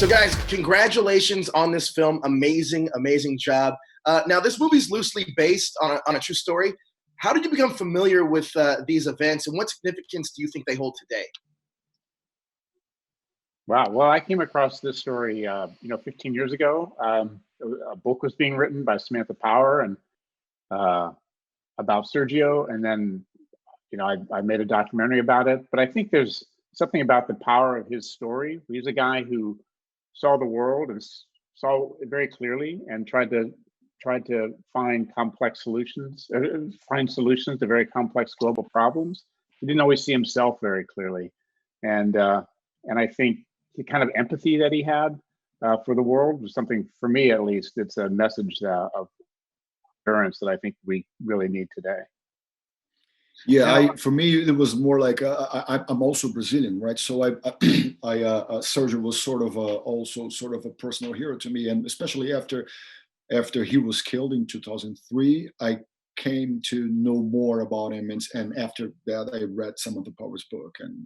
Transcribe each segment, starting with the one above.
So, guys, congratulations on this film. Amazing, amazing job. Now, this movie's loosely based on a true story. How did you become familiar with these events, and what significance do you think they hold today? Wow. Well, I came across this story, 15 years ago. A book was being written by Samantha Power and uh, about Sergio, and then I made a documentary about it. But I think there's something about the power of his story. He's a guy who saw the world and saw it very clearly and tried to find complex solutions, find solutions to very complex global problems. He didn't always see himself very clearly, and I think the kind of empathy that he had for the world was something, for me at least, it's a message of endurance that I think we really need today. Yeah, Now, for me it was more like I'm also Brazilian, right? So Sergio was sort of also sort of a personal hero to me, and especially after he was killed in 2003, I came to know more about him, and after that, I read some of the Powers book and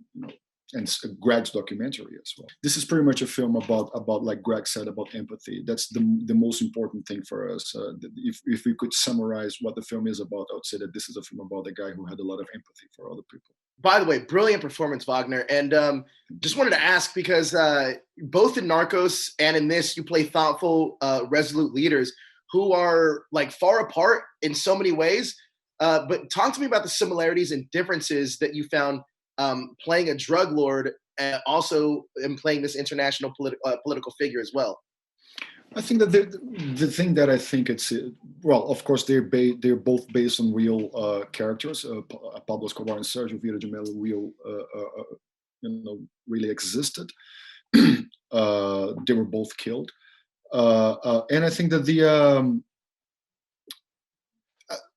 Greg's documentary as well. This is pretty much a film about like Greg said, about empathy. That's the most important thing for us. If we could summarize what the film is about, I would say that this is a film about a guy who had a lot of empathy for other people. by the way, brilliant performance, Wagner. And just wanted to ask because both in Narcos and in this, you play thoughtful, resolute leaders who are like far apart in so many ways. But talk to me about the similarities and differences that you found playing a drug lord and also in playing this international political figure as well. I think that the thing that I think it's well, of course they're both based on real characters. Pablo Escobar and Sergio Vieira de Mello really existed. They were both killed, and I think that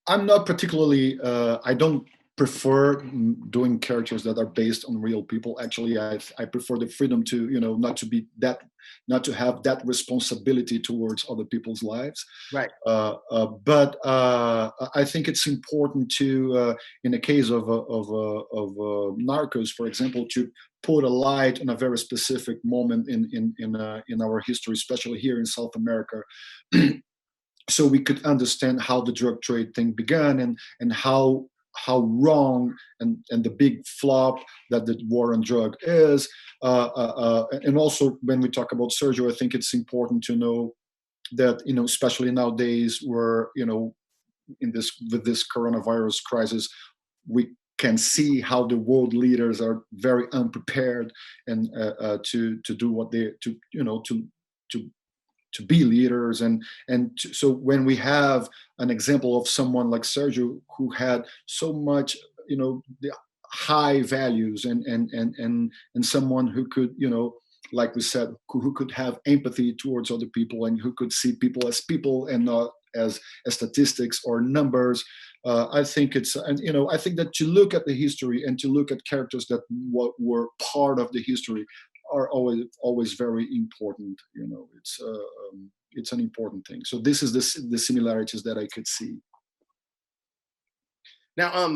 I'm not particularly. I don't prefer doing characters that are based on real people. Actually, I prefer the freedom to not to have that responsibility towards other people's lives. Right. But I think it's important to, in the case of Narcos, for example, to put a light on a very specific moment in our history, especially here in South America. So we could understand how the drug trade thing began and how wrong and the big flop that the war on drug is. And also when we talk about Sergio, I think it's important to know that, especially nowadays where, with this coronavirus crisis, we can see how the world leaders are very unprepared and to do what they to be leaders, so when we have an example of someone like Sergio who had so much the high values and someone who could like we said, who could have empathy towards other people and who could see people and not as statistics or numbers. I think it's, and I think that to look at the history and to look at characters that were part of the history are always very important. It's an important thing. So this is the similarities that I could see. Now,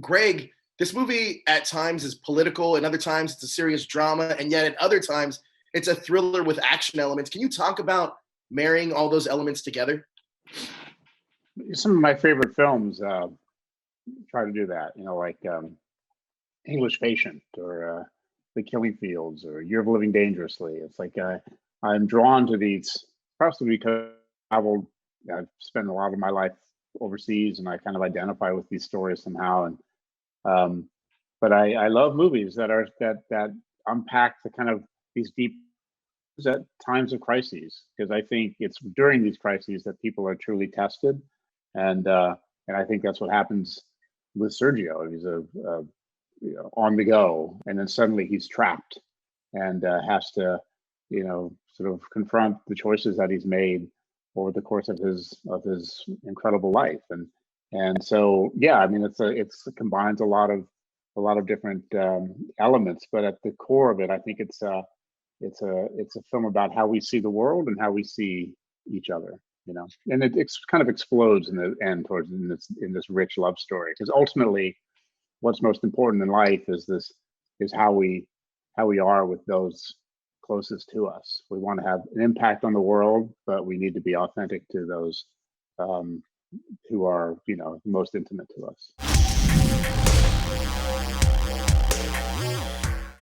Greg, this movie at times is political, and other times it's a serious drama, and yet at other times it's a thriller with action elements. Can you talk about marrying all those elements together? Some of my favorite films try to do that. Like English Patient or The Killing Fields or Year of Living Dangerously. It's like I'm drawn to these, possibly because I've spent a lot of my life overseas and I kind of identify with these stories somehow. And but I love movies that unpack the kind of these deep at times of crises, because I think it's during these crises that people are truly tested, and I think that's what happens with Sergio. He's on the go, and then suddenly he's trapped and has to sort of confront the choices that he's made over the course of his incredible life. And so yeah, I mean it combines a lot of different elements, but at the core of it, I think it's a film about how we see the world and how we see each other, and it kind of explodes in the end towards in this rich love story, because ultimately what's most important in life is how we are with those closest to us. We want to have an impact on the world, but we need to be authentic to those who are, most intimate to us.